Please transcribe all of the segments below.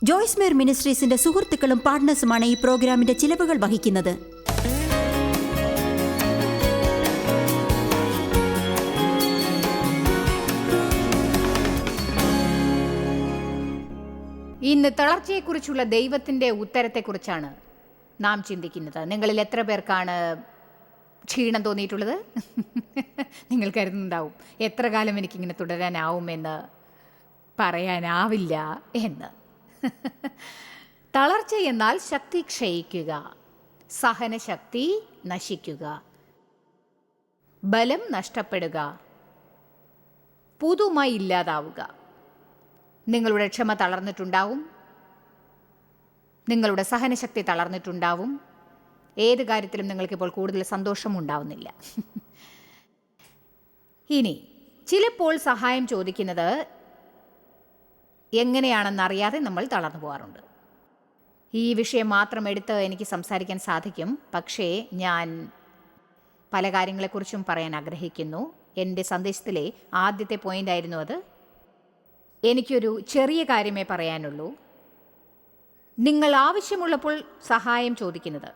ജോയ്സ് മേർ മിനിസ്ട്രീസിന്റെ സുഹൃത്തുക്കളും പാർട്ട്നേഴ്സുമാണ് ഈ പ്രോഗ്രാമിന്റെ ചിലവുകൾ വഹിക്കുന്നത്. ഇന്ന് തളർച്ചയെക്കുറിച്ചുള്ള ദൈവത്തിൻ്റെ ഉത്തരത്തെക്കുറിച്ചാണ് നാം ചിന്തിക്കുന്നത്. നിങ്ങളിൽ എത്ര പേർക്കാണ് ക്ഷീണം തോന്നിയിട്ടുള്ളത്? നിങ്ങൾ കരുതുന്നുണ്ടാവും എത്ര കാലം എനിക്കിങ്ങനെ തുടരാനാവുമെന്ന്. പറയാനാവില്ല എന്ന്. തളർച്ച എന്നാൽ ശക്തി ക്ഷയിക്കുക, സഹനശക്തി നശിക്കുക, ബലം നഷ്ടപ്പെടുക, പുതുമ ഇല്ലാതാവുക. നിങ്ങളുടെ ക്ഷമ തളർന്നിട്ടുണ്ടാവും, നിങ്ങളുടെ സഹനശക്തി തളർന്നിട്ടുണ്ടാവും. ഏത് കാര്യത്തിലും നിങ്ങൾക്കിപ്പോൾ കൂടുതൽ സന്തോഷം ഉണ്ടാവുന്നില്ല. ഇനി ചിലപ്പോൾ സഹായം ചോദിക്കുന്നത് എങ്ങനെയാണെന്നറിയാതെ നമ്മൾ തളർന്നു പോകാറുണ്ട്. ഈ വിഷയം മാത്രം എടുത്ത് എനിക്ക് സംസാരിക്കാൻ സാധിക്കും, പക്ഷേ ഞാൻ പല കാര്യങ്ങളെക്കുറിച്ചും പറയാൻ ആഗ്രഹിക്കുന്നു. എൻ്റെ സന്ദേശത്തിലെ ആദ്യത്തെ പോയിൻ്റ് ആയിരുന്നു അത്. എനിക്കൊരു ചെറിയ കാര്യമേ പറയാനുള്ളൂ. നിങ്ങൾ ആവശ്യമുള്ളപ്പോൾ സഹായം ചോദിക്കുന്നത്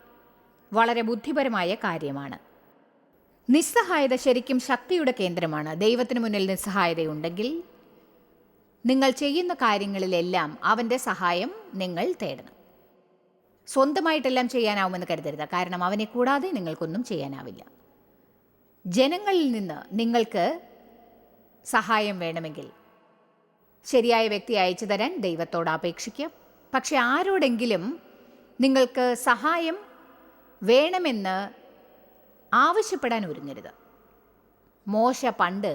വളരെ ബുദ്ധിപരമായ കാര്യമാണ്. നിസ്സഹായത ശരിക്കും ശക്തിയുടെ കേന്ദ്രമാണ്. ദൈവത്തിന് മുന്നിൽ നിസ്സഹായതയുണ്ടെങ്കിൽ നിങ്ങൾ ചെയ്യുന്ന കാര്യങ്ങളിലെല്ലാം അവൻ്റെ സഹായം നിങ്ങൾ തേടണം. സ്വന്തമായിട്ടെല്ലാം ചെയ്യാനാവുമെന്ന് കരുതരുത്, കാരണം അവനെ കൂടാതെ നിങ്ങൾക്കൊന്നും ചെയ്യാനാവില്ല. ജനങ്ങളിൽ നിന്ന് നിങ്ങൾക്ക് സഹായം വേണമെങ്കിൽ ശരിയായ വ്യക്തി അയച്ചു തരാൻ ദൈവത്തോട് അപേക്ഷിക്കുക. പക്ഷെ ആരോടെങ്കിലും നിങ്ങൾക്ക് സഹായം വേണമെന്ന് ആവശ്യപ്പെടാൻ ഒരുങ്ങരുത്. മോശ പണ്ട്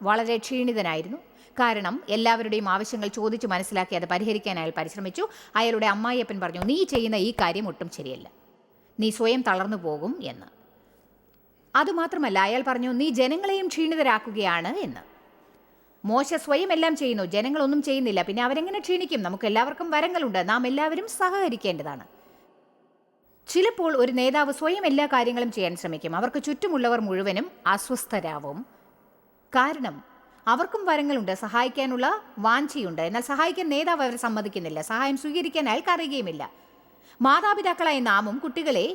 വളരെ ക്ഷീണിതനായിരുന്നു. കാരണം എല്ലാവരുടെയും ആവശ്യങ്ങൾ ചോദിച്ച് മനസ്സിലാക്കി അത് പരിഹരിക്കാൻ അയാൾ പരിശ്രമിച്ചു. അയാളുടെ അമ്മായിയപ്പൻ പറഞ്ഞു, നീ ചെയ്യുന്ന ഈ കാര്യം ഒട്ടും ശരിയല്ല, നീ സ്വയം തളർന്നു പോകും എന്ന്. അതുമാത്രമല്ല, അയാൾ പറഞ്ഞു, നീ ജനങ്ങളെയും ക്ഷീണിതരാക്കുകയാണ് എന്ന്. മോശ സ്വയം എല്ലാം ചെയ്യുന്നു, ജനങ്ങളൊന്നും ചെയ്യുന്നില്ല, പിന്നെ അവരെങ്ങനെ ക്ഷീണിക്കും? നമുക്ക് എല്ലാവർക്കും വരങ്ങളുണ്ട്, നാം എല്ലാവരും സഹകരിക്കേണ്ടതാണ്. ചിലപ്പോൾ ഒരു നേതാവ് സ്വയം എല്ലാ കാര്യങ്ങളും ചെയ്യാൻ ശ്രമിക്കും. അവർക്ക് ചുറ്റുമുള്ളവർ മുഴുവനും അസ്വസ്ഥരാവും. കാരണം അവർക്കും വരങ്ങളുണ്ട്, സഹായിക്കാനുള്ള വാഞ്ചയുണ്ട്. എന്നാൽ സഹായിക്കാൻ നേതാവ് അവരെ സമ്മതിക്കുന്നില്ല, സഹായം സ്വീകരിക്കാൻ അയാൾക്ക് അറിയുകയുമില്ല. മാതാപിതാക്കളായ നാമും കുട്ടികളെ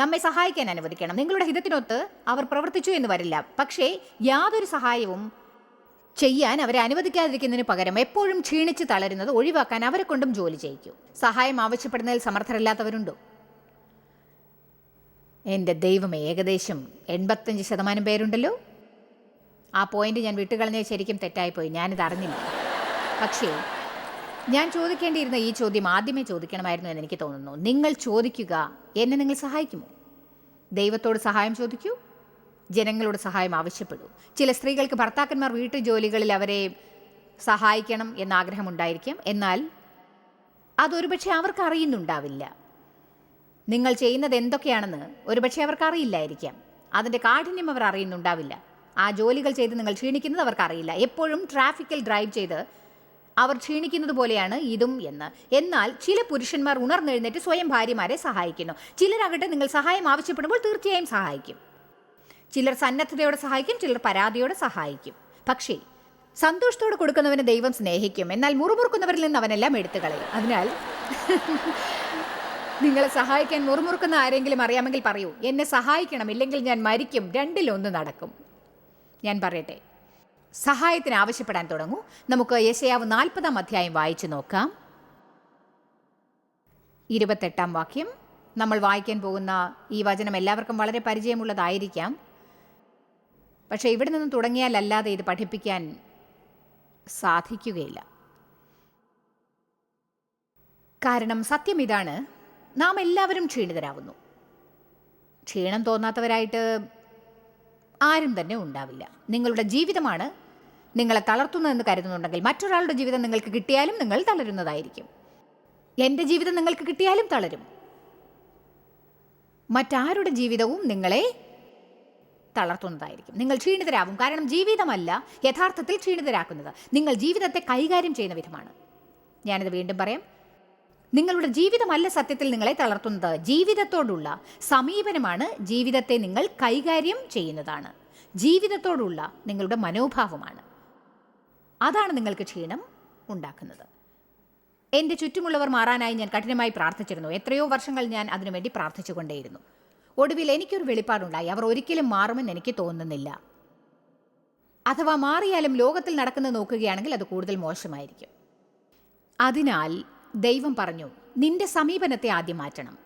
നമ്മെ സഹായിക്കാൻ അനുവദിക്കണം. നിങ്ങളുടെ ഹിതത്തിനൊത്ത് അവർ പ്രവർത്തിച്ചു എന്ന് വരില്ല, പക്ഷേ യാതൊരു സഹായവും ചെയ്യാൻ അവരെ അനുവദിക്കാതിരിക്കുന്നതിന് പകരം എപ്പോഴും ക്ഷീണിച്ച് തളരുന്നത് ഒഴിവാക്കാൻ അവരെ കൊണ്ടും ജോലി ചെയ്യിക്കൂ. സഹായം ആവശ്യപ്പെടുന്നതിൽ സമർത്ഥരല്ലാത്തവരുണ്ടോ? എൻ്റെ ദൈവമേ, ഏകദേശം 85% പേരുണ്ടല്ലോ. ആ പോയിന്റ് ഞാൻ വിട്ടുകളഞ്ഞത് ശരിക്കും തെറ്റായിപ്പോയി, ഞാനിത് അറിഞ്ഞില്ല. പക്ഷേ ഞാൻ ചോദിക്കേണ്ടിയിരുന്ന ഈ ചോദ്യം ആദ്യമേ ചോദിക്കണമായിരുന്നു എന്ന് എനിക്ക് തോന്നുന്നു. നിങ്ങൾ ചോദിക്കുക, എന്നെ നിങ്ങൾ സഹായിക്കുമോ? ദൈവത്തോട് സഹായം ചോദിക്കൂ, ജനങ്ങളോട് സഹായം ആവശ്യപ്പെടൂ. ചില സ്ത്രീകൾക്ക് ഭർത്താക്കന്മാർ വീട്ടു ജോലികളിൽ അവരെ സഹായിക്കണം എന്ന ആഗ്രഹമുണ്ടായിരിക്കും. എന്നാൽ അതൊരുപക്ഷെ അവർക്ക് അറിയുന്നുണ്ടാവില്ല. നിങ്ങൾ ചെയ്യുന്നത് എന്തൊക്കെയാണെന്ന് ഒരുപക്ഷെ അവർക്ക് അറിയില്ലായിരിക്കാം. അതിൻ്റെ കാഠിന്യം അവർ അറിയുന്നുണ്ടാവില്ല. ആ ജോലികൾ ചെയ്ത് നിങ്ങൾ ക്ഷീണിക്കുന്നത് അവർക്കറിയില്ല. എപ്പോഴും ട്രാഫിക്കിൽ ഡ്രൈവ് ചെയ്ത് അവർ ക്ഷീണിക്കുന്നത് പോലെയാണ് ഇതും എന്ന്. എന്നാൽ ചില പുരുഷന്മാർ ഉണർന്നെഴുന്നേറ്റ് സ്വയം ഭാര്യമാരെ സഹായിക്കുന്നു. ചിലരാകട്ടെ നിങ്ങൾ സഹായം ആവശ്യപ്പെടുമ്പോൾ തീർച്ചയായും സഹായിക്കും. ചിലർ സന്നദ്ധതയോടെ സഹായിക്കും, ചിലർ പരാതിയോടെ സഹായിക്കും. പക്ഷേ സന്തോഷത്തോടെ കൊടുക്കുന്നവനെ ദൈവം സ്നേഹിക്കും, എന്നാൽ മുറുമുറുക്കുന്നവരിൽ നിന്ന് അവനെല്ലാം എടുത്തു കളയും. അതിനാൽ നിങ്ങളെ സഹായിക്കാൻ മുറുമുറുക്കുന്ന ആരെങ്കിലും അറിയാമെങ്കിൽ പറയൂ, എന്നെ സഹായിക്കണം, ഇല്ലെങ്കിൽ ഞാൻ മരിക്കും. രണ്ടിലൊന്ന് നടക്കും. ഞാൻ പറയട്ടെ, സഹായത്തിന് ആവശ്യപ്പെടാൻ തുടങ്ങൂ. നമുക്ക് യെശയ്യാവ് 40-ാം അധ്യായം വായിച്ചു നോക്കാം. 28-ാം വാക്യം. നമ്മൾ വായിക്കാൻ പോകുന്ന ഈ വചനം എല്ലാവർക്കും വളരെ പരിചയമുള്ളതായിരിക്കാം. പക്ഷേ ഇവിടെ നിന്ന് തുടങ്ങിയാലല്ലാതെ ഇത് പഠിപ്പിക്കാൻ സാധിക്കുകയില്ല. കാരണം സത്യം ഇതാണ്, നാം എല്ലാവരും ക്ഷീണിതരാകുന്നു. ക്ഷീണം തോന്നാത്തവരായിട്ട് ആരും തന്നെ ഉണ്ടാവില്ല. നിങ്ങളുടെ ജീവിതമാണ് നിങ്ങളെ തളർത്തുന്നതെന്ന് കരുതുന്നുണ്ടെങ്കിൽ മറ്റൊരാളുടെ ജീവിതം നിങ്ങൾക്ക് കിട്ടിയാലും നിങ്ങൾ തളരുന്നതായിരിക്കും. എൻ്റെ ജീവിതം നിങ്ങൾക്ക് കിട്ടിയാലും തളരും. മറ്റാരുടെ ജീവിതവും നിങ്ങളെ തളർത്തുന്നതായിരിക്കും. നിങ്ങൾ ക്ഷീണിതരാകും. കാരണം ജീവിതമല്ല യഥാർത്ഥത്തിൽ ക്ഷീണിതരാക്കുന്നത്, നിങ്ങൾ ജീവിതത്തെ കൈകാര്യം ചെയ്യുന്ന വിധമാണ്. ഞാനിത് വീണ്ടും പറയാം, നിങ്ങളുടെ ജീവിതമല്ല സത്യത്തിൽ നിങ്ങളെ തളർത്തുന്നത്. ജീവിതത്തോടുള്ള സമീപനമാണ് ജീവിതത്തെ നിങ്ങൾ കൈകാര്യം ചെയ്യുന്നതാണ്. ജീവിതത്തോടുള്ള നിങ്ങളുടെ മനോഭാവമാണ്, അതാണ് നിങ്ങൾക്ക് ക്ഷീണം ഉണ്ടാക്കുന്നത്. എൻ്റെ ചുറ്റുമുള്ളവർ മാറാനായി ഞാൻ കഠിനമായി പ്രാർത്ഥിച്ചിരുന്നു. എത്രയോ വർഷങ്ങൾ ഞാൻ അതിനുവേണ്ടി പ്രാർത്ഥിച്ചുകൊണ്ടേയിരുന്നു. ഒടുവിൽ എനിക്കൊരു വെളിപ്പാടുണ്ടായി. അവർ ഒരിക്കലും മാറുമെന്ന് എനിക്ക് തോന്നുന്നില്ല. അഥവാ മാറിയാലും ലോകത്തിൽ നടക്കുന്നത് നോക്കുകയാണെങ്കിൽ അത് കൂടുതൽ മോശമായിരിക്കും. അതിനാൽ ദൈവം പറഞ്ഞു, നിന്റെ സമീപനത്തെ ആദ്യം മാറ്റണം.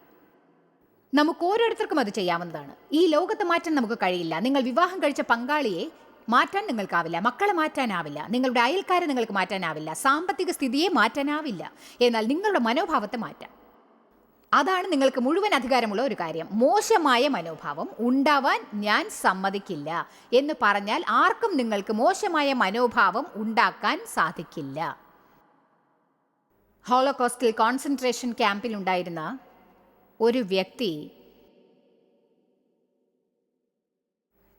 നമുക്ക് ഓരോരുത്തർക്കും അത് ചെയ്യാവുന്നതാണ്. ഈ ലോകത്തെ മാറ്റാൻ നമുക്ക് കഴിയില്ല. നിങ്ങൾ വിവാഹം കഴിച്ച പങ്കാളിയെ മാറ്റാൻ നിങ്ങൾക്കാവില്ല, മക്കളെ മാറ്റാനാവില്ല, നിങ്ങളുടെ അയൽക്കാരെ നിങ്ങൾക്ക് മാറ്റാനാവില്ല, സാമ്പത്തിക സ്ഥിതിയെ മാറ്റാനാവില്ല. എന്നാൽ നിങ്ങളുടെ മനോഭാവത്തെ മാറ്റാം. അതാണ് നിങ്ങൾക്ക് മുഴുവൻ അധികാരമുള്ള ഒരു കാര്യം. മോശമായ മനോഭാവം ഉണ്ടാവാൻ ഞാൻ സമ്മതിക്കില്ല എന്ന് പറഞ്ഞാൽ ആർക്കും നിങ്ങൾക്ക് മോശമായ മനോഭാവം ഉണ്ടാക്കാൻ സാധിക്കില്ല. ഹോളോകോസ്റ്റിൽ കോൺസെൻട്രേഷൻ ക്യാമ്പിൽ ഉണ്ടായിരുന്ന ഒരു വ്യക്തി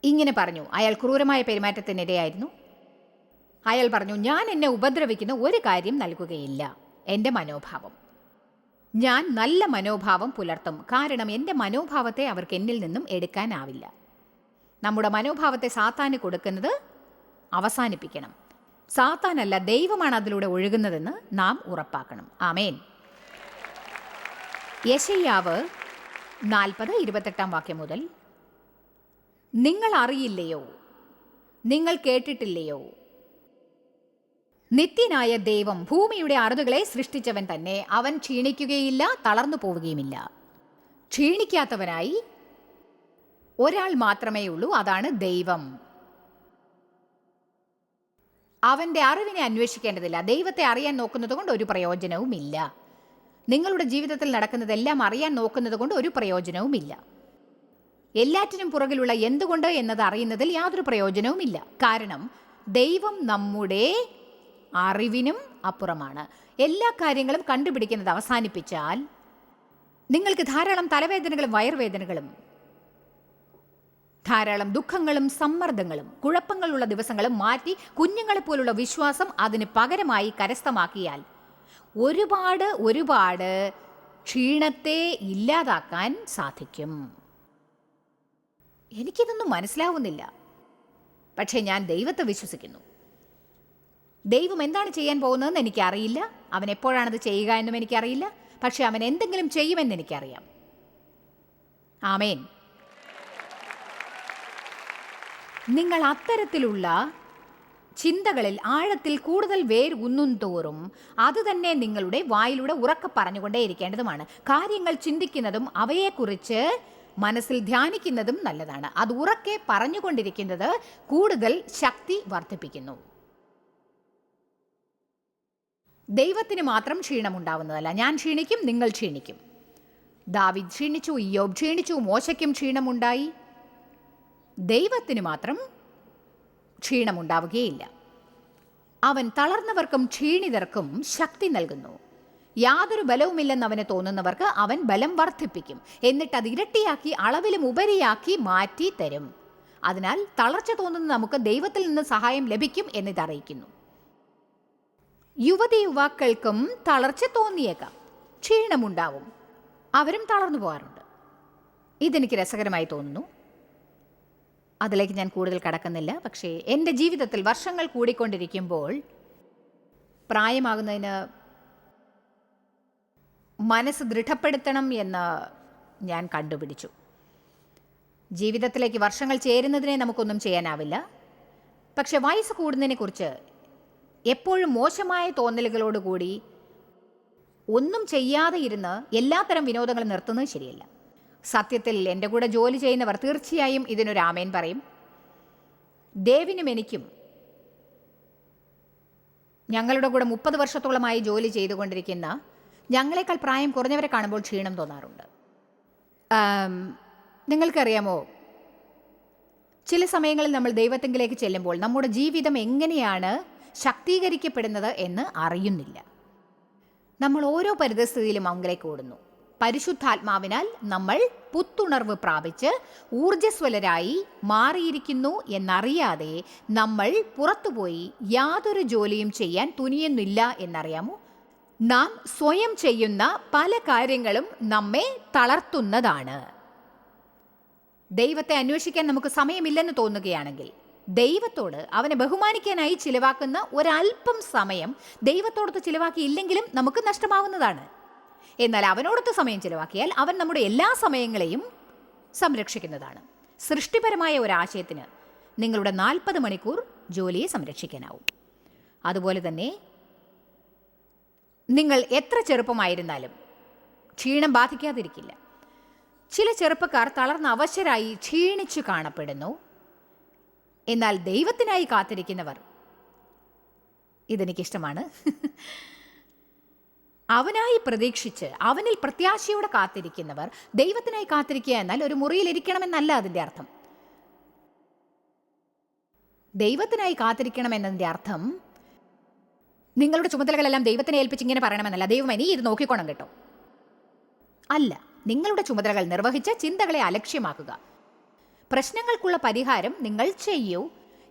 ഇങ്ങനെ പറഞ്ഞു. അയാൾ ക്രൂരമായ പെരുമാറ്റത്തിനിടയായിരുന്നു. അയാൾ പറഞ്ഞു, ഞാൻ എന്നെ ഉപദ്രവിക്കുന്ന ഒരു കാര്യം നൽകുകയില്ല, എൻ്റെ മനോഭാവം. ഞാൻ നല്ല മനോഭാവം പുലർത്തും, കാരണം എൻ്റെ മനോഭാവത്തെ അവർക്ക് എന്നിൽ നിന്നും എടുക്കാനാവില്ല. നമ്മുടെ മനോഭാവത്തെ സാത്താന് കൊടുക്കുന്നത് അവസാനിപ്പിക്കണം. സാത്താനല്ല, ദൈവമാണ് അതിലൂടെ ഒഴുകുന്നതെന്ന് നാം ഉറപ്പാക്കണം. ആമേൻ. യെശയ്യാവ് 40:28 മുതൽ, നിങ്ങൾ അറിയില്ലയോ, നിങ്ങൾ കേട്ടിട്ടില്ലയോ, നിത്യനായ ദൈവം ഭൂമിയുടെ അറുതുകളെ സൃഷ്ടിച്ചവൻ തന്നെ, അവൻ ക്ഷീണിക്കുകയില്ല, തളർന്നു പോവുകയുമില്ല. ക്ഷീണിക്കാത്തവനായി ഒരാൾ മാത്രമേ ഉള്ളൂ, അതാണ് ദൈവം. അവൻ്റെ അറിവിനെ അന്വേഷിക്കേണ്ടതില്ല. ദൈവത്തെ അറിയാൻ നോക്കുന്നത് കൊണ്ട് ഒരു പ്രയോജനവുമില്ല. നിങ്ങളുടെ ജീവിതത്തിൽ നടക്കുന്നതെല്ലാം അറിയാൻ നോക്കുന്നത് കൊണ്ട് ഒരു പ്രയോജനവുമില്ല. എല്ലാറ്റിനും പുറകിലുള്ള എന്തുകൊണ്ട് എന്നത് അറിയുന്നതിൽ യാതൊരു പ്രയോജനവുമില്ല. കാരണം ദൈവം നമ്മുടെ അറിവിനും അപ്പുറമാണ്. എല്ലാ കാര്യങ്ങളും കണ്ടുപിടിക്കുന്നത് അവസാനിപ്പിച്ചാൽ നിങ്ങൾക്ക് ധാരാളം തലവേദനകളും വയറുവേദനകളും, ധാരാളം ദുഃഖങ്ങളും സമ്മർദ്ദങ്ങളും കുഴപ്പങ്ങളുള്ള ദിവസങ്ങളും മാറ്റി കുഞ്ഞുങ്ങളെപ്പോലുള്ള വിശ്വാസം അതിന് പകരമായി കരസ്ഥമാക്കിയാൽ ഒരുപാട് ക്ഷീണത്തെ ഇല്ലാതാക്കാൻ സാധിക്കും. എനിക്കിതൊന്നും മനസ്സിലാവുന്നില്ല, പക്ഷേ ഞാൻ ദൈവത്തെ വിശ്വസിക്കുന്നു. ദൈവം എന്താണ് ചെയ്യാൻ പോകുന്നതെന്ന് എനിക്കറിയില്ല. അവൻ എപ്പോഴാണത് ചെയ്യുക എന്നും എനിക്കറിയില്ല. പക്ഷെ അവൻ എന്തെങ്കിലും ചെയ്യുമെന്ന് എനിക്കറിയാം. ആമേൻ. നിങ്ങൾ അത്തരത്തിലുള്ള ചിന്തകളിൽ ആഴത്തിൽ കൂടുതൽ വേർ തോറും അത് തന്നെ നിങ്ങളുടെ വായിലൂടെ ഉറക്കെ പറഞ്ഞുകൊണ്ടേയിരിക്കേണ്ടതുമാണ്. കാര്യങ്ങൾ ചിന്തിക്കുന്നതും അവയെക്കുറിച്ച് മനസ്സിൽ ധ്യാനിക്കുന്നതും നല്ലതാണ്. അത് ഉറക്കെ പറഞ്ഞുകൊണ്ടിരിക്കുന്നത് കൂടുതൽ ശക്തി വർദ്ധിപ്പിക്കുന്നു. ദൈവത്തിന് മാത്രം ക്ഷീണമുണ്ടാവുന്നതല്ല. ഞാൻ ക്ഷീണിക്കും, നിങ്ങൾ ക്ഷീണിക്കും. ദാവീദ് ക്ഷീണിച്ചു, ഇയ്യോബ് ക്ഷീണിച്ചു, മോശയ്ക്കും ക്ഷീണമുണ്ടായി. ദൈവത്തിന് മാത്രം ക്ഷീണമുണ്ടാവുകയില്ല. അവൻ തളർന്നവർക്കും ക്ഷീണിതർക്കും ശക്തി നൽകുന്നു. യാതൊരു ബലവുമില്ലെന്ന് അവന് തോന്നുന്നവർക്ക് അവൻ ബലം വർദ്ധിപ്പിക്കും. എന്നിട്ട് അത് ഇരട്ടിയാക്കി അളവിലും ഉപരിയാക്കി മാറ്റി തരും. അതിനാൽ തളർച്ച തോന്നുന്ന നമുക്ക് ദൈവത്തിൽ നിന്ന് സഹായം ലഭിക്കും എന്നിത് അറിയിക്കുന്നു. യുവക്കൾക്കും തളർച്ച തോന്നിയേക്കാം, ക്ഷീണമുണ്ടാവും, അവരും തളർന്നു പോകാറുണ്ട്. ഇതെനിക്ക് രസകരമായി തോന്നുന്നു. അതിലേക്ക് ഞാൻ കൂടുതൽ കടക്കുന്നില്ല. പക്ഷേ എൻ്റെ ജീവിതത്തിൽ വർഷങ്ങൾ കൂടിക്കൊണ്ടിരിക്കുമ്പോൾ പ്രായമാകുന്നതിന് മനസ്സ് ദൃഢപ്പെടുത്തണം എന്ന് ഞാൻ കണ്ടുപിടിച്ചു. ജീവിതത്തിലേക്ക് വർഷങ്ങൾ ചേരുന്നതിനെ നമുക്കൊന്നും ചെയ്യാനാവില്ല. പക്ഷെ വയസ്സ് കൂടുന്നതിനെക്കുറിച്ച് എപ്പോഴും മോശമായ തോന്നലുകളോടുകൂടി ഒന്നും ചെയ്യാതെ ഇരുന്ന് എല്ലാത്തരം വിനോദങ്ങളും നിർത്തുന്നത് ശരിയല്ല. സത്യത്തിൽ എൻ്റെ കൂടെ ജോലി ചെയ്യുന്നവർ തീർച്ചയായും ഇതിനൊരു ആമേൻ പറയും. ദേവിനും എനിക്കും ഞങ്ങളുടെ കൂടെ 30 വർഷത്തോളമായി ജോലി ചെയ്തുകൊണ്ടിരിക്കുന്ന ഞങ്ങളെക്കാൾ പ്രായം കുറഞ്ഞവരെ കാണുമ്പോൾ ക്ഷീണം തോന്നാറുണ്ട്. നിങ്ങൾക്കറിയാമോ, ചില സമയങ്ങളിൽ നമ്മൾ ദൈവത്തെങ്കിലേക്ക് ചെല്ലുമ്പോൾ നമ്മുടെ ജീവിതം എങ്ങനെയാണ് ശക്തീകരിക്കപ്പെടുന്നത് എന്ന് അറിയുന്നില്ല. നമ്മൾ ഓരോ പരിതസ്ഥിതിയിലും അവങ്കിലേക്ക് ഓടുന്നു. പരിശുദ്ധാത്മാവിനാൽ നമ്മൾ പുത്തുണർവ് പ്രാപിച്ച് ഊർജ്ജസ്വലരായി മാറിയിരിക്കുന്നു എന്നറിയാതെ നമ്മൾ പുറത്തുപോയി യാതൊരു ജോലിയും ചെയ്യാൻ തുനിയുന്നില്ല എന്നറിയാമോ? നാം സ്വയം ചെയ്യുന്ന പല കാര്യങ്ങളും നമ്മെ തളർത്തുന്നതാണ്. ദൈവത്തെ അന്വേഷിക്കാൻ നമുക്ക് സമയമില്ലെന്ന് തോന്നുകയാണെങ്കിൽ, ദൈവത്തോട് അവനെ ബഹുമാനിക്കാനായി ചിലവാക്കുന്ന ഒരല്പം സമയം ദൈവത്തോടൊത്ത് ചിലവാക്കിയില്ലെങ്കിലും നമുക്ക് നഷ്ടമാവുന്നതാണ്. എന്നാൽ അവനോടൊത്ത് സമയം ചിലവാക്കിയാൽ അവൻ നമ്മുടെ എല്ലാ സമയങ്ങളെയും സംരക്ഷിക്കുന്നതാണ്. സൃഷ്ടിപരമായ ഒരാശയത്തിന് നിങ്ങളുടെ 40 മണിക്കൂർ ജോലിയെ സംരക്ഷിക്കാനാവും. അതുപോലെ തന്നെ നിങ്ങൾ എത്ര ചെറുപ്പമായിരുന്നാലും ക്ഷീണം ബാധിക്കാതിരിക്കില്ല. ചില ചെറുപ്പക്കാർ തളർന്ന അവശരായി ക്ഷീണിച്ചു കാണപ്പെടുന്നു. എന്നാൽ ദൈവത്തിനായി കാത്തിരിക്കുന്നവർ, ഇതെനിക്കിഷ്ടമാണ്, അവനായി പ്രതീക്ഷിച്ച് അവനിൽ പ്രത്യാശയോടെ കാത്തിരിക്കുന്നവർ, ദൈവത്തിനായി കാത്തിരിക്കുക എന്നാൽ ഒരു മുറിയിൽ ഇരിക്കണമെന്നല്ല അതിൻ്റെ അർത്ഥം. ദൈവത്തിനായി കാത്തിരിക്കണം എന്നതിൻ്റെ അർത്ഥം നിങ്ങളുടെ ചുമതലകളെല്ലാം ദൈവത്തിനെ ഏൽപ്പിച്ച് ഇങ്ങനെ പറയണമെന്നല്ല, ദൈവമേ നീ ഇത് നോക്കിക്കോണം കേട്ടോ, അല്ല. നിങ്ങളുടെ ചുമതലകൾ നിർവഹിച്ച് ചിന്തകളെ അലക്ഷ്യമാക്കുക. പ്രശ്നങ്ങൾക്കുള്ള പരിഹാരം നിങ്ങൾ ചെയ്യൂ.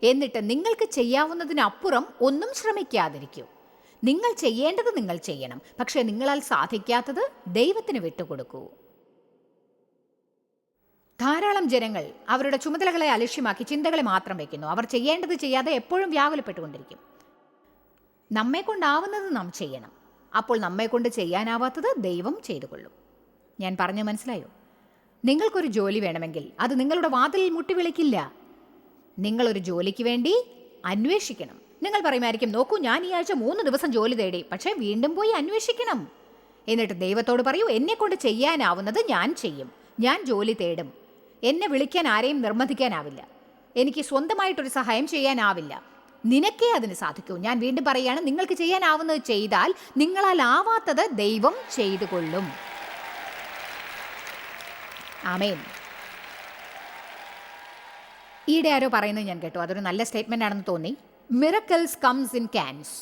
എന്നിട്ട് നിങ്ങൾക്ക് ചെയ്യാവുന്നതിനപ്പുറം ഒന്നും ശ്രമിക്കാതിരിക്കൂ. നിങ്ങൾ ചെയ്യേണ്ടത് നിങ്ങൾ ചെയ്യണം. പക്ഷേ നിങ്ങളാൽ സാധിക്കാത്തത് ദൈവത്തിന് വിട്ടുകൊടുക്കൂ. ധാരാളം ജനങ്ങൾ അവരുടെ ചുമതലകളെ അലക്ഷ്യമാക്കി ചിന്തകളെ മാത്രം വയ്ക്കുന്നു. അവർ ചെയ്യേണ്ടത് ചെയ്യാതെ എപ്പോഴും വ്യാകുലപ്പെട്ടുകൊണ്ടിരിക്കും. നമ്മെ കൊണ്ടാവുന്നത് നാം ചെയ്യണം. അപ്പോൾ നമ്മെ കൊണ്ട് ചെയ്യാനാവാത്തത് ദൈവം ചെയ്തുകൊള്ളും. ഞാൻ പറഞ്ഞു മനസ്സിലായോ? നിങ്ങൾക്കൊരു ജോലി വേണമെങ്കിൽ അത് നിങ്ങളുടെ വാതിലിൽ മുട്ടി വിളിക്കില്ല. നിങ്ങളൊരു ജോലിക്ക് വേണ്ടി അന്വേഷിക്കണം. നിങ്ങൾ പറയുമായിരിക്കും, നോക്കൂ ഞാൻ ഈ ആഴ്ച 3 ദിവസം ജോലി തേടി. പക്ഷേ വീണ്ടും പോയി അന്വേഷിക്കണം. എന്നിട്ട് ദൈവത്തോട് പറയൂ, എന്നെ കൊണ്ട് ചെയ്യാനാവുന്നത് ഞാൻ ചെയ്യും. ഞാൻ ജോലി തേടും. എന്നെ വിളിക്കാൻ ആരെയും നിർബന്ധിക്കാനാവില്ല. എനിക്ക് സ്വന്തമായിട്ടൊരു സഹായം ചെയ്യാനാവില്ല. നിനക്കേ അതിന് സാധിക്കൂ. ഞാൻ വീണ്ടും പറയുകയാണ്, നിങ്ങൾക്ക് ചെയ്യാനാവുന്നത് ചെയ്താൽ നിങ്ങളാൽ ആവാത്തത് ദൈവം ചെയ്തുകൊള്ളും. ആമേൻ. ഈയിടെ ആരോ പറയുന്നത് ഞാൻ കേട്ടു. അതൊരു നല്ല സ്റ്റേറ്റ്മെന്റ് ആണെന്ന് തോന്നി. Miracles comes in cans.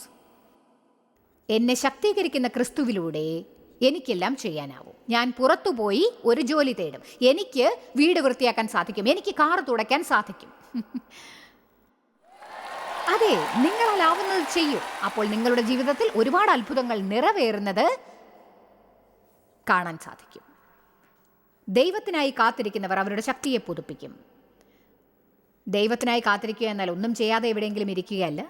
എന്നെ ശക്തീകരിക്കുന്ന ക്രിസ്തുവിലൂടെ എനിക്കെല്ലാം ചെയ്യാനാവും. ഞാൻ പുറത്തുപോയി ഒരു ജോലി തേടും. എനിക്ക് വീട് വൃത്തിയാക്കാൻ സാധിക്കും. എനിക്ക് കാർ തുടയ്ക്കാൻ സാധിക്കും. അതെ, നിങ്ങളാലാവുന്നത് ചെയ്യൂ. അപ്പോൾ നിങ്ങളുടെ ജീവിതത്തിൽ ഒരുപാട് അത്ഭുതങ്ങൾ നിറവേറുന്നത് കാണാൻ സാധിക്കും. ദൈവത്തിനായി കാത്തിരിക്കുന്നവർ അവരുടെ ശക്തിയെ പുതുപ്പിക്കും. ദൈവത്തിനായി കാത്തിരിക്കുക എന്നാൽ ഒന്നും ചെയ്യാതെ എവിടെയെങ്കിലും ഇരിക്കുകയല്ല,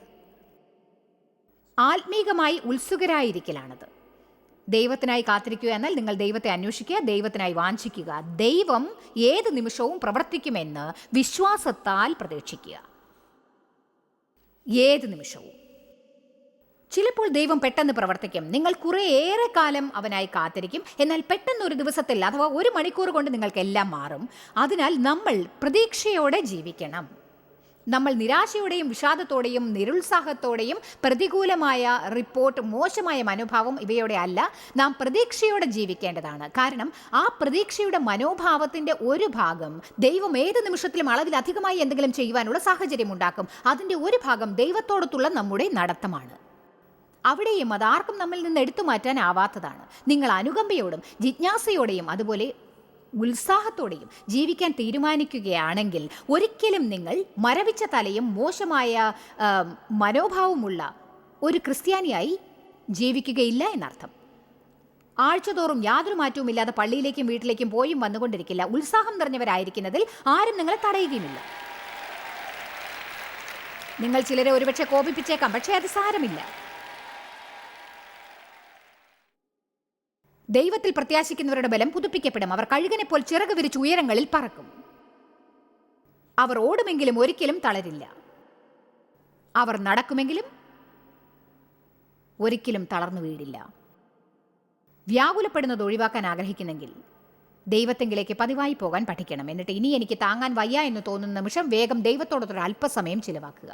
ആത്മീകമായി ഉത്സുകരായിരിക്കലാണത്. ദൈവത്തിനായി കാത്തിരിക്കുക എന്നാൽ നിങ്ങൾ ദൈവത്തെ അന്വേഷിക്കുക, ദൈവത്തിനായി വാഞ്ചിക്കുക. ദൈവം ഏത് നിമിഷവും പ്രവർത്തിക്കുമെന്ന് വിശ്വാസത്താൽ പ്രതീക്ഷിക്കുക. ഏത് നിമിഷവും. ചിലപ്പോൾ ദൈവം പെട്ടെന്ന് പ്രവർത്തിക്കും. നിങ്ങൾ കുറേയേറെ കാലം അവനായി കാത്തിരിക്കും. എന്നാൽ പെട്ടെന്ന് ഒരു ദിവസത്തിൽ അഥവാ 1 മണിക്കൂർ കൊണ്ട് നിങ്ങൾക്കെല്ലാം മാറും. അതിനാൽ നമ്മൾ പ്രതീക്ഷയോടെ ജീവിക്കണം. നമ്മൾ നിരാശയോടെയും വിഷാദത്തോടെയും നിരുത്സാഹത്തോടെയും പ്രതികൂലമായ റിപ്പോർട്ട്, മോശമായ മനോഭാവം ഇവയോടെ അല്ല, നാം പ്രതീക്ഷയോടെ ജീവിക്കേണ്ടതാണ്. കാരണം ആ പ്രതീക്ഷയുടെ മനോഭാവത്തിൻ്റെ ഒരു ഭാഗം ദൈവം ഏത് നിമിഷത്തിലും അളവിലധികമായി എന്തെങ്കിലും ചെയ്യുവാനുള്ള സാഹചര്യം ഉണ്ടാക്കും. അതിൻ്റെ ഒരു ഭാഗം ദൈവത്തോടൊത്തുള്ള നമ്മുടെ നടത്തമാണ്. അവിടെയും അതാർക്കും നമ്മിൽ നിന്ന് എടുത്തു മാറ്റാനാവാത്തതാണ്. നിങ്ങൾ അനുകമ്പയോടും ജിജ്ഞാസയോടെയും അതുപോലെ ഉത്സാഹത്തോടെയും ജീവിക്കാൻ തീരുമാനിക്കുകയാണെങ്കിൽ ഒരിക്കലും നിങ്ങൾ മരവിച്ച തലയും മോശമായ മനോഭാവമുള്ള ഒരു ക്രിസ്ത്യാനിയായി ജീവിക്കുകയില്ല എന്നർത്ഥം. ആഴ്ചതോറും യാതൊരു മാറ്റവും ഇല്ലാതെ പള്ളിയിലേക്കും വീട്ടിലേക്കും പോയും വന്നുകൊണ്ടിരിക്കില്ല. ഉത്സാഹം നിറഞ്ഞവരായിരിക്കുന്നതിൽ ആരും നിങ്ങളെ തടയുകയുമില്ല. നിങ്ങൾ ചിലരെ ഒരുപക്ഷെ കോപിപ്പിച്ചേക്കാം, പക്ഷേ അത് സാരമില്ല. ദൈവത്തിൽ പ്രത്യാശിക്കുന്നവരുടെ ബലം പുതുപ്പിക്കപ്പെടും. അവർ കഴുകനെപ്പോൾ ചിറക് വിരിച്ച് ഉയരങ്ങളിൽ പറക്കും. അവർ ഓടുമെങ്കിലും ഒരിക്കലും തളരില്ല. അവർ നടക്കുമെങ്കിലും ഒരിക്കലും തളർന്നു വീഴില്ല. വ്യാകുലപ്പെടുന്നത് ഒഴിവാക്കാൻ ആഗ്രഹിക്കുന്നെങ്കിൽ ദൈവത്തെങ്കിലേക്ക് പതിവായി പോകാൻ പഠിക്കണം. എന്നിട്ട് ഇനി എനിക്ക് താങ്ങാൻ വയ്യ എന്ന് തോന്നുന്ന നിമിഷം വേഗം ദൈവത്തോടൊരു അല്പസമയം ചിലവാക്കുക.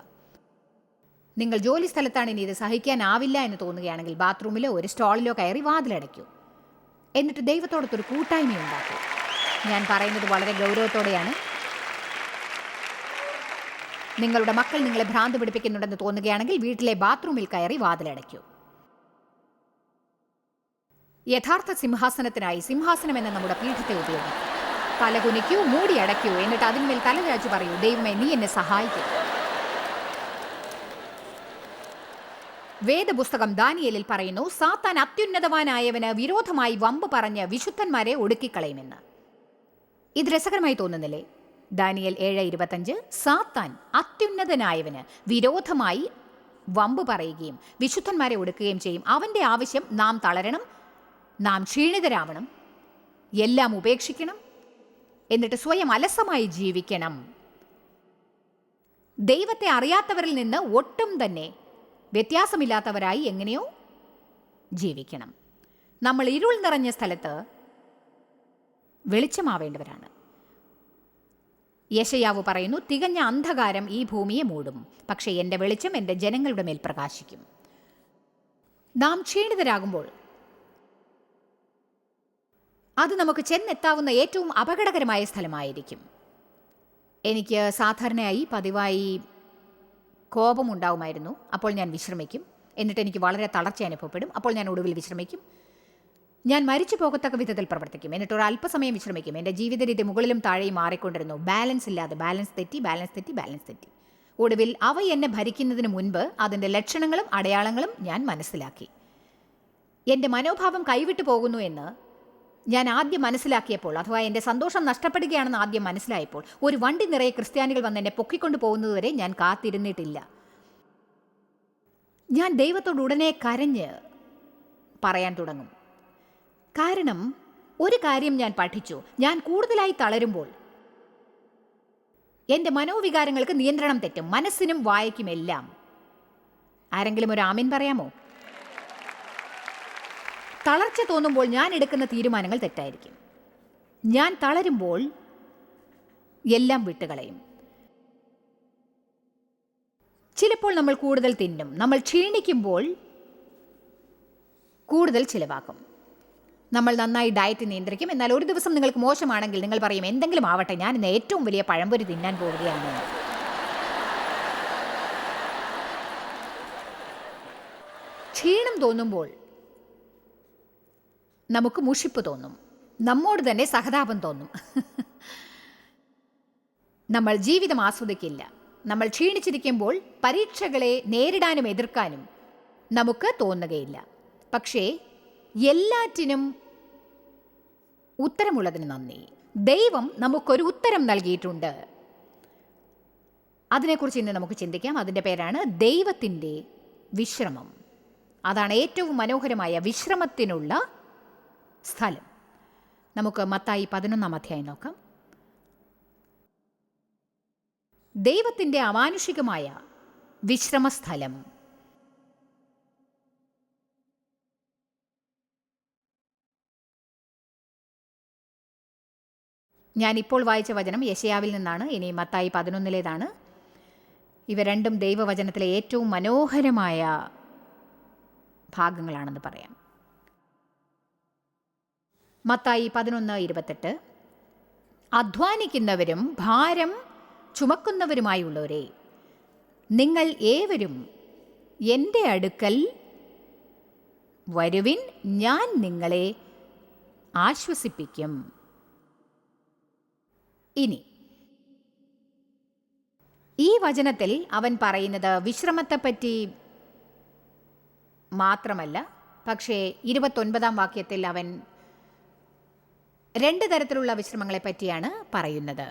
നിങ്ങൾ ജോലി സ്ഥലത്താണ് ഇനി ഇത് സഹിക്കാനാവില്ല എന്ന് തോന്നുകയാണെങ്കിൽ ബാത്റൂമിലോ ഒരു സ്റ്റോളിലോ കയറി വാതിലടയ്ക്കൂ. എന്നിട്ട് ദൈവത്തോടൊത്തൊരു കൂട്ടായ്മ ഉണ്ടാക്കൂ. ഞാൻ പറയുന്നത് വളരെ ഗൗരവത്തോടെയാണ്. നിങ്ങളുടെ മക്കൾ നിങ്ങളെ ഭ്രാന്ത് പിടിപ്പിക്കുന്നുണ്ടെന്ന് തോന്നുകയാണെങ്കിൽ വീട്ടിലെ ബാത്റൂമിൽ കയറി വാതിലടയ്ക്കൂ. യഥാർത്ഥ സിംഹാസനത്തിനായി സിംഹാസനം എന്ന നമ്മുടെ പീഠത്തെ ഉപയോഗിക്കൂ. തലകുനിക്കൂ, മൂടി അടയ്ക്കൂ. എന്നിട്ട് അതിന്മേൽ തലചാച്ചു പറയൂ, ദൈവമേ നീ എന്നെ സഹായിക്കൂ. വേദപുസ്തകം ദാനിയേലിൽ പറയുന്നു, സാത്താൻ അത്യുന്നതവാനായവന് വിരോധമായി വമ്പ് പറഞ്ഞ് വിശുദ്ധന്മാരെ ഒടുക്കിക്കളയുമെന്ന്. ഇത് രസകരമായി തോന്നുന്നില്ലേ? ദാനിയേൽ 7:25. സാത്താൻ അത്യുന്നതനായവന് വിരോധമായി വമ്പ് പറയുകയും വിശുദ്ധന്മാരെ ഒടുക്കുകയും ചെയ്യും. അവൻ്റെ ആവശ്യം നാം തളരണം, നാം ക്ഷീണിതരാവണം, എല്ലാം ഉപേക്ഷിക്കണം, എന്നിട്ട് സ്വയം അലസമായി ജീവിക്കണം. ദൈവത്തെ അറിയാത്തവരിൽ നിന്ന് ഒട്ടും തന്നെ വ്യത്യാസമില്ലാത്തവരായി എങ്ങനെയോ ജീവിക്കണം. നമ്മൾ ഇരുൾ നിറഞ്ഞ സ്ഥലത്ത് വെളിച്ചമാവേണ്ടവരാണ്. യെശയ്യാവ് പറയുന്നു, തികഞ്ഞ അന്ധകാരം ഈ ഭൂമിയെ മൂടും, പക്ഷേ എൻ്റെ വെളിച്ചം എൻ്റെ ജനങ്ങളുടെ മേൽ പ്രകാശിക്കും. നാം ക്ഷീണിതരാകുമ്പോൾ അത് നമുക്ക് ചെന്നെത്താവുന്ന ഏറ്റവും അപകടകരമായ സ്ഥലമായിരിക്കും. എനിക്ക് സാധാരണയായി പതിവായി കോപമുണ്ടാവുമായിരുന്നു. അപ്പോൾ ഞാൻ വിശ്രമിക്കും. എന്നിട്ട് എനിക്ക് വളരെ തളർച്ച അനുഭവപ്പെടും. അപ്പോൾ ഞാൻ ഒടുവിൽ വിശ്രമിക്കും. ഞാൻ മരിച്ചു പോകത്തക്ക വിധത്തിൽ പ്രവർത്തിക്കും. എന്നിട്ട് ഒരു അല്പസമയം വിശ്രമിക്കും. എൻ്റെ ജീവിത രീതി മുകളിലും താഴെയും മാറിക്കൊണ്ടിരുന്നു. ബാലൻസ് ഇല്ലാതെ ബാലൻസ് തെറ്റി. ഒടുവിൽ അവ എന്നെ ഭരിക്കുന്നതിന് മുൻപ് അതിൻ്റെ ലക്ഷണങ്ങളും അടയാളങ്ങളും ഞാൻ മനസ്സിലാക്കി. എൻ്റെ മനോഭാവം കൈവിട്ടു പോകുന്നു എന്ന് ഞാൻ ആദ്യം മനസ്സിലാക്കിയപ്പോൾ, അഥവാ എൻ്റെ സന്തോഷം നഷ്ടപ്പെടുകയാണെന്ന് ആദ്യം മനസ്സിലായപ്പോൾ, ഒരു വണ്ടി നിറയെ ക്രിസ്ത്യാനികൾ വന്ന് എന്നെ പൊക്കിക്കൊണ്ട് പോകുന്നതുവരെ ഞാൻ കാത്തിരുന്നിട്ടില്ല. ഞാൻ ദൈവത്തോട് ഉടനെ കരഞ്ഞ് പറയാൻ തുടങ്ങും. കാരണം ഒരു കാര്യം ഞാൻ പഠിച്ചു. ഞാൻ കൂടുതലായി തളരുമ്പോൾ എൻ്റെ മനോവികാരങ്ങൾക്ക് നിയന്ത്രണം തെറ്റും, മനസ്സിനും വായയ്ക്കുമെല്ലാം. ആരെങ്കിലും ഒരു ആമീൻ പറയാമോ? തളർച്ച തോന്നുമ്പോൾ ഞാൻ എടുക്കുന്ന തീരുമാനങ്ങൾ തെറ്റായിരിക്കും. ഞാൻ തളരുമ്പോൾ എല്ലാം വിട്ടുകളയും. ചിലപ്പോൾ നമ്മൾ കൂടുതൽ തിന്നും. നമ്മൾ ക്ഷീണിക്കുമ്പോൾ കൂടുതൽ ചിലവാക്കും. നമ്മൾ നന്നായി ഡയറ്റ് നിയന്ത്രിക്കും. എന്നാൽ ഒരു ദിവസം നിങ്ങൾക്ക് മോശമാണെങ്കിൽ നിങ്ങൾ പറയും, എന്തെങ്കിലും ആവട്ടെ, ഞാൻ ഇന്ന് ഏറ്റവും വലിയ പഴംപൊരി തിന്നാൻ പോവുകയാണ്. ക്ഷീണം തോന്നുമ്പോൾ നമുക്ക് മുഷിപ്പ് തോന്നും, നമ്മോട് തന്നെ സഹതാപം തോന്നും. നമ്മൾ ജീവിതം ആസ്വദിക്കില്ല. നമ്മൾ ക്ഷീണിച്ചിരിക്കുമ്പോൾ പരീക്ഷകളെ നേരിടാനും എതിർക്കാനും നമുക്ക് തോന്നുകയില്ല. പക്ഷേ എല്ലാറ്റിനും ഉത്തരമുള്ളതിന് നന്ദി. ദൈവം നമുക്കൊരു ഉത്തരം നൽകിയിട്ടുണ്ട്. അതിനെക്കുറിച്ച് ഇന്ന് നമുക്ക് ചിന്തിക്കാം. അതിൻ്റെ പേരാണ് ദൈവത്തിൻ്റെ വിശ്രമം. അതാണ് ഏറ്റവും മനോഹരമായ വിശ്രമത്തിനുള്ള സ്ഥലം. നമുക്ക് മത്തായി 11-ാം അധ്യായം നോക്കാം. ദൈവത്തിൻ്റെ അമാനുഷികമായ വിശ്രമസ്ഥലം. ഞാനിപ്പോൾ വായിച്ച വചനം യെശയ്യാവിൽ നിന്നാണ്. ഇനി മത്തായി 11-ലേതാണ്. ഇവ രണ്ടും ദൈവവചനത്തിലെ ഏറ്റവും മനോഹരമായ ഭാഗങ്ങളാണെന്ന് പറയാം. മത്തായി 11:28. അധ്വാനിക്കുന്നവരും ഭാരം ചുമക്കുന്നവരുമായുള്ളവരെ, നിങ്ങൾ ഏവരും എൻ്റെ അടുക്കൽ വരുവിൻ, ഞാൻ നിങ്ങളെ ആശ്വസിപ്പിക്കും. ഇനി ഈ വചനത്തിൽ അവൻ പറയുന്നത് വിശ്രമത്തെപ്പറ്റി മാത്രമല്ല. പക്ഷേ 29-ാം വാക്യത്തിൽ അവൻ 2 തരത്തിലുള്ള വിശ്രമങ്ങളെ പറ്റിയാണ് പറയുന്നത്.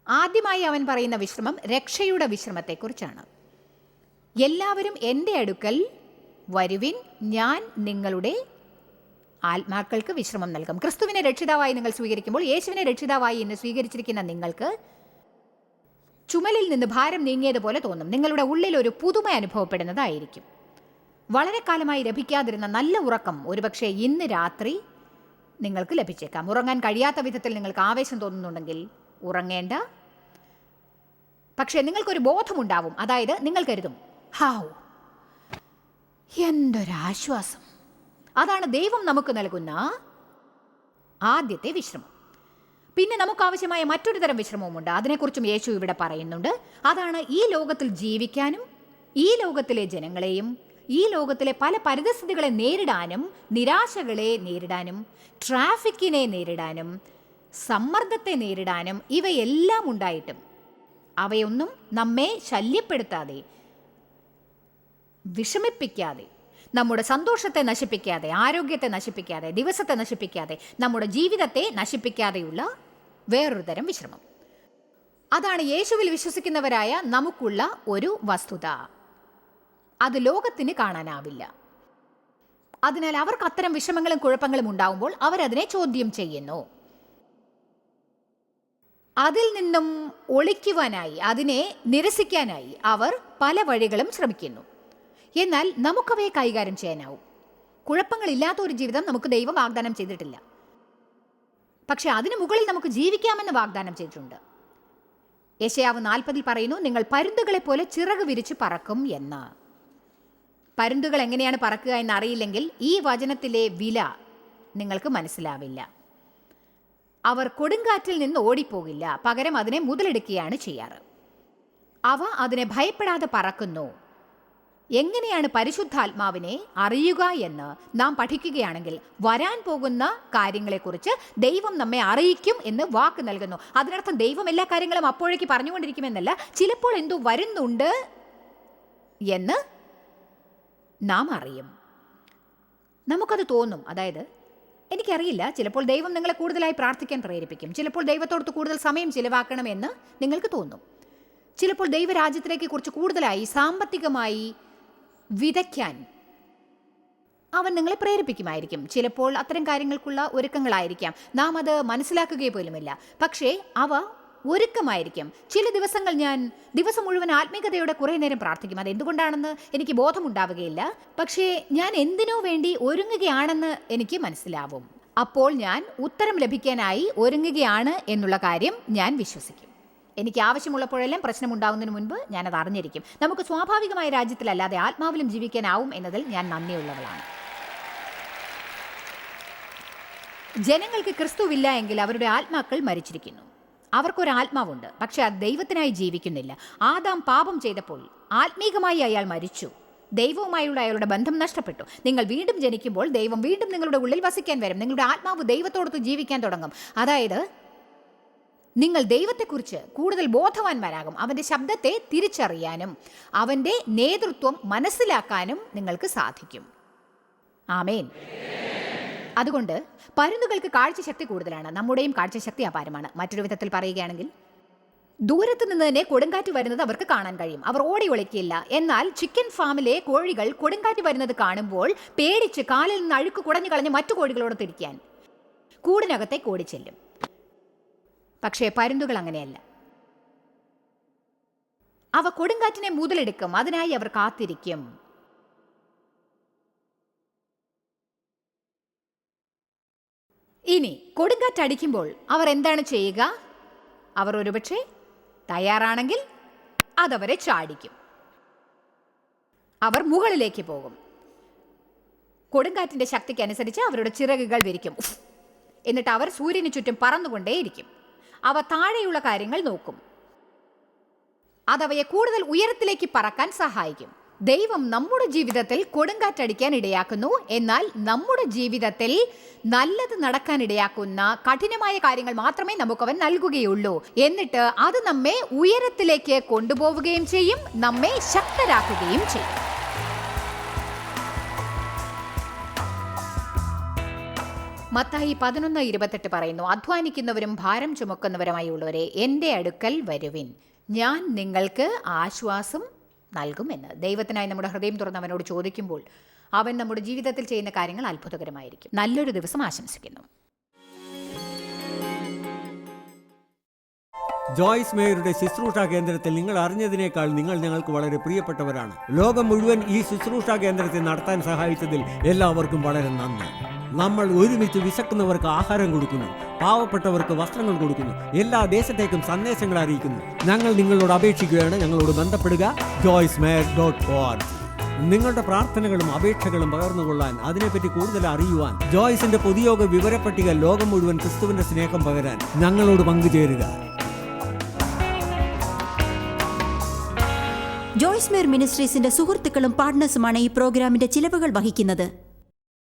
ആദ്യമായി അവൻ പറയുന്ന വിശ്രമം രക്ഷയുടെ വിശ്രമത്തെക്കുറിച്ചാണ്. എല്ലാവരും എൻ്റെ അടുക്കൽ വരുവിൻ, ഞാൻ നിങ്ങളുടെ ആത്മാക്കൾക്ക് വിശ്രമം നൽകും. ക്രിസ്തുവിനെ രക്ഷിതാവായി നിങ്ങൾ സ്വീകരിക്കുമ്പോൾ, യേശുവിനെ രക്ഷിതാവായി ഇന്ന് സ്വീകരിച്ചിരിക്കുന്ന നിങ്ങൾക്ക് ചുമലിൽ നിന്ന് ഭാരം നീങ്ങിയതുപോലെ തോന്നും. നിങ്ങളുടെ ഉള്ളിൽ ഒരു പുതുമ അനുഭവപ്പെടുന്നതായിരിക്കും. വളരെ കാലമായി ലഭിക്കാതിരുന്ന നല്ല ഉറക്കം ഒരുപക്ഷെ ഇന്ന് രാത്രി നിങ്ങൾക്ക് ലഭിച്ചേക്കാം. ഉറങ്ങാൻ കഴിയാത്ത വിധത്തിൽ നിങ്ങൾക്ക് ആവേശം തോന്നുന്നുണ്ടെങ്കിൽ ഉറങ്ങേണ്ട. പക്ഷേ നിങ്ങൾക്കൊരു ബോധമുണ്ടാവും. അതായത് നിങ്ങൾ കരുതും, ഹാവ്, എന്തൊരാശ്വാസം. അതാണ് ദൈവം നമുക്ക് നൽകുന്ന ആദ്യത്തെ വിശ്രമം. പിന്നെ നമുക്ക് ആവശ്യമായ മറ്റൊരു തരം വിശ്രമവുമുണ്ട്. അതിനെക്കുറിച്ചും യേശു ഇവിടെ പറയുന്നുണ്ട്. അതാണ് ഈ ലോകത്തിൽ ജീവിക്കാനും ഈ ലോകത്തിലെ ജനങ്ങളെയും ഈ ലോകത്തിലെ പല പരിതസ്ഥിതികളെ നേരിടാനും, നിരാശകളെ നേരിടാനും, ട്രാഫിക്കിനെ നേരിടാനും, സമ്മർദ്ദത്തെ നേരിടാനും ഇവയെല്ലാം ഉണ്ടായിട്ടും അവയൊന്നും നമ്മെ ശല്യപ്പെടുത്താതെ, വിഷമിപ്പിക്കാതെ, നമ്മുടെ സന്തോഷത്തെ നശിപ്പിക്കാതെ, ആരോഗ്യത്തെ നശിപ്പിക്കാതെ, ദിവസത്തെ നശിപ്പിക്കാതെ, നമ്മുടെ ജീവിതത്തെ നശിപ്പിക്കാതെയുള്ള വേറൊരു തരം വിശ്രമം. അതാണ് യേശുവിൽ വിശ്വസിക്കുന്നവരായ നമുക്കുള്ള ഒരു വസ്തുത. അത് ലോകത്തിന് കാണാനാവില്ല. അതിനാൽ അവർക്ക് അത്തരം വിഷമങ്ങളും കുഴപ്പങ്ങളും ഉണ്ടാവുമ്പോൾ അവരതിനെ ചോദ്യം ചെയ്യുന്നു. അതിൽ നിന്നും ഒളിക്കുവാനായി, അതിനെ നിരസിക്കാനായി അവർ പല വഴികളും ശ്രമിക്കുന്നു. എന്നാൽ നമുക്കവയെ കൈകാര്യം ചെയ്യാനാവും. കുഴപ്പങ്ങളില്ലാത്ത ഒരു ജീവിതം നമുക്ക് ദൈവം വാഗ്ദാനം ചെയ്തിട്ടില്ല. പക്ഷെ അതിനു മുകളിൽ നമുക്ക് ജീവിക്കാമെന്ന് വാഗ്ദാനം ചെയ്തിട്ടുണ്ട്. യെശയ്യാവ് 40 പറയുന്നു, നിങ്ങൾ പരുന്തുകളെ പോലെ ചിറക് വിരിച്ച് പറക്കും എന്ന്. പരുന്തുകൾ എങ്ങനെയാണ് പറക്കുക എന്നറിയില്ലെങ്കിൽ ഈ വചനത്തിലെ വില നിങ്ങൾക്ക് മനസ്സിലാവില്ല. അവർ കൊടുങ്കാറ്റിൽ നിന്ന് ഓടിപ്പോകില്ല, പകരം അതിനെ മുതലെടുക്കുകയാണ് ചെയ്യാറ്. അവ അതിനെ ഭയപ്പെടാതെ പറക്കുന്നു. എങ്ങനെയാണ് പരിശുദ്ധാത്മാവിനെ അറിയുക എന്ന് നാം പഠിക്കുകയാണെങ്കിൽ വരാൻ പോകുന്ന കാര്യങ്ങളെക്കുറിച്ച് ദൈവം നമ്മെ അറിയിക്കും എന്ന് വാക്ക് നൽകുന്നു. അതിനർത്ഥം ദൈവം എല്ലാ കാര്യങ്ങളും അപ്പോഴേക്ക് പറഞ്ഞുകൊണ്ടിരിക്കുമെന്നല്ല, ചിലപ്പോൾ എന്തോ വരുന്നുണ്ട് എന്ന് നാം അറിയും. നമുക്കത് തോന്നും. അതായത്, എനിക്കറിയില്ല, ചിലപ്പോൾ ദൈവം നിങ്ങളെ കൂടുതലായി പ്രാർത്ഥിക്കാൻ പ്രേരിപ്പിക്കും. ചിലപ്പോൾ ദൈവത്തോടത്ത് കൂടുതൽ സമയം ചിലവാക്കണമെന്ന് നിങ്ങൾക്ക് തോന്നും. ചിലപ്പോൾ ദൈവരാജ്യത്തിലേക്ക് കുറിച്ച് കൂടുതലായി സാമ്പത്തികമായി വിതയ്ക്കാൻ അവൻ നിങ്ങളെ പ്രേരിപ്പിക്കുമായിരിക്കും. ചിലപ്പോൾ അത്തരം കാര്യങ്ങൾക്കുള്ള ഒരുക്കങ്ങളായിരിക്കാം. നാം അത് മനസ്സിലാക്കുകയെ പോലുമില്ല. പക്ഷേ അവ ഒരുക്കമായിരിക്കും. ചില ദിവസങ്ങൾ ഞാൻ ദിവസം മുഴുവൻ ആത്മീയതയോടെ കുറേ നേരം പ്രാർത്ഥിക്കും. അതെന്തുകൊണ്ടാണെന്ന് എനിക്ക് ബോധമുണ്ടാവുകയില്ല. പക്ഷേ ഞാൻ എന്തിനോ വേണ്ടി ഒരുങ്ങുകയാണെന്ന് എനിക്ക് മനസ്സിലാവും. അപ്പോൾ ഞാൻ ഉത്തരം ലഭിക്കാനായി ഒരുങ്ങുകയാണ് എന്നുള്ള കാര്യം ഞാൻ വിശ്വസിക്കും. എനിക്ക് ആവശ്യമുള്ളപ്പോഴെല്ലാം പ്രശ്നമുണ്ടാകുന്നതിന് മുൻപ് ഞാനത് അറിഞ്ഞിരിക്കും. നമുക്ക് സ്വാഭാവികമായ രാജ്യത്തിലല്ലാതെ ആത്മാവിലും ജീവിക്കാനാവും എന്നതിൽ ഞാൻ നന്ദിയുള്ളവളാണ്. ജനങ്ങൾക്ക് ക്രിസ്തുവില്ല എങ്കിൽ അവരുടെ ആത്മാക്കൾ മരിച്ചിരിക്കുന്നു. അവർക്കൊരാത്മാവുണ്ട്, പക്ഷെ അത് ദൈവത്തിനായി ജീവിക്കുന്നില്ല. ആദാം പാപം ചെയ്തപ്പോൾ ആത്മീകമായി അയാൾ മരിച്ചു. ദൈവവുമായുള്ള അയാളുടെ ബന്ധം നഷ്ടപ്പെട്ടു. നിങ്ങൾ വീണ്ടും ജനിക്കുമ്പോൾ ദൈവം വീണ്ടും നിങ്ങളുടെ ഉള്ളിൽ വസിക്കാൻ വരും. നിങ്ങളുടെ ആത്മാവ് ദൈവത്തോടൊത്ത് ജീവിക്കാൻ തുടങ്ങും. അതായത്, നിങ്ങൾ ദൈവത്തെക്കുറിച്ച് കൂടുതൽ ബോധവാന്മാരാകും. അവൻ്റെ ശബ്ദത്തെ തിരിച്ചറിയാനും അവൻ്റെ നേതൃത്വം മനസ്സിലാക്കാനും നിങ്ങൾക്ക് സാധിക്കും. ആമേൻ. അതുകൊണ്ട് പരുന്തുകൾക്ക് കാഴ്ചശക്തി കൂടുതലാണ്. നമ്മുടെയും കാഴ്ചശക്തി അപാരമാണ്. മറ്റൊരു വിധത്തിൽ പറയുകയാണെങ്കിൽ, ദൂരത്ത് നിന്ന് തന്നെ കൊടുങ്കാറ്റ് വരുന്നത് അവർക്ക് കാണാൻ കഴിയും. അവർ ഓടി ഒളിക്കില്ല. എന്നാൽ ചിക്കൻ ഫാമിലെ കോഴികൾ കൊടുങ്കാറ്റ് വരുന്നത് കാണുമ്പോൾ പേടിച്ച് കാലിൽ നിന്ന് അഴുക്ക് കുടഞ്ഞു കളഞ്ഞ് മറ്റു കോഴികളോട് തിരിക്കാൻ കൂടിനകത്തേക്ക് ഓടിച്ചെല്ലും. പക്ഷേ പരുന്തുകൾ അങ്ങനെയല്ല. അവ കൊടുങ്കാറ്റിനെ മുതലെടുക്കും. അതിനായി അവർ കാത്തിരിക്കും. ഇനി കൊടുങ്കാറ്റടിക്കുമ്പോൾ അവർ എന്താണ് ചെയ്യുക? അവർ ഒരുപക്ഷെ തയ്യാറാണെങ്കിൽ അതവരെ ചാടിക്കും. അവർ മുകളിലേക്ക് പോകും. കൊടുങ്കാറ്റിന്റെ ശക്തിക്ക് അനുസരിച്ച് അവരുടെ ചിറകുകൾ വിരിക്കും. എന്നിട്ട് അവർ സൂര്യന് ചുറ്റും പറന്നുകൊണ്ടേയിരിക്കും. അവ താഴെയുള്ള കാര്യങ്ങൾ നോക്കും. അതവയെ കൂടുതൽ ഉയരത്തിലേക്ക് പറക്കാൻ സഹായിക്കും. ദൈവം നമ്മുടെ ജീവിതത്തിൽ കൊടുങ്കാറ്റടിക്കാൻ ഇടയാക്കുന്നു. എന്നാൽ നമ്മുടെ ജീവിതത്തിൽ നല്ലത് നടക്കാൻ ഇടയാക്കുന്ന കഠിനമായ കാര്യങ്ങൾ മാത്രമേ നമുക്കവൻ നൽകുകയുള്ളൂ. എന്നിട്ട് അത് നമ്മെ ഉയരത്തിലേക്ക് കൊണ്ടുപോവുകയും ചെയ്യും, നമ്മെ ശക്തരാക്കുകയും ചെയ്യും. മത്തായി 11:28 പറയുന്നു, അധ്വാനിക്കുന്നവരും ഭാരം ചുമക്കുന്നവരുമായി ഉള്ളവരെ എൻ്റെ അടുക്കൽ വരുവിൻ, ഞാൻ നിങ്ങൾക്ക് ആശ്വാസം നൽകുമെന്ന്. ദൈവത്തിനായി നമ്മുടെ ഹൃദയം തുറന്ന് അവനോട് ചോദിക്കുമ്പോൾ അവൻ നമ്മുടെ ജീവിതത്തിൽ ചെയ്യുന്ന കാര്യങ്ങൾ അത്ഭുതകരമായിരിക്കും. നല്ലൊരു ദിവസം ആശംസിക്കുന്നു. ജോയ്സ് മേയറുടെ ശുശ്രൂഷാ കേന്ദ്രത്തിൽ നിങ്ങൾ അറിഞ്ഞതിനേക്കാൾ നിങ്ങൾ ഞങ്ങൾക്ക് വളരെ പ്രിയപ്പെട്ടവരാണ്. ലോകം മുഴുവൻ ഈ ശുശ്രൂഷാ കേന്ദ്രത്തെ നടത്താൻ സഹായിച്ചതിൽ എല്ലാവർക്കും വളരെ നന്ദി. നമ്മൾ ഒരുമിച്ച് വിശക്കുന്നവർക്ക് ആഹാരം കൊടുക്കുന്നു, പാവപ്പെട്ടവർക്ക് വസ്ത്രങ്ങൾ കൊടുക്കുന്നു, എല്ലാ ദേശത്തേക്കും സന്ദേശങ്ങൾ അറിയിക്കുന്നു. ഞങ്ങൾ നിങ്ങളോട് അപേക്ഷിക്കുകയാണ്, ഞങ്ങളോട് ബന്ധപ്പെടുക. joycemeyer.org. നിങ്ങളുടെ പ്രാർത്ഥനകളും അപേക്ഷകളും പകർന്നുകൊള്ളാൻ, അതിനെപ്പറ്റി കൂടുതൽ അറിയുവാൻ, ജോയ്സിന്റെ പൊതുയോഗ വിവരപ്പട്ടിക ലോകം മുഴുവൻ ക്രിസ്തുവിന്റെ സ്നേഹം പകരാൻ ഞങ്ങളോട് പങ്കുചേരുക. ജോയ്സ് മേയർ മിനിസ്ട്രീസിന്റെ സുഹൃത്തുക്കളും പാർട്ട്നേഴ്സുമാണ് ഈ പ്രോഗ്രാമിന്റെ ചിലവുകൾ വഹിക്കുന്നത്.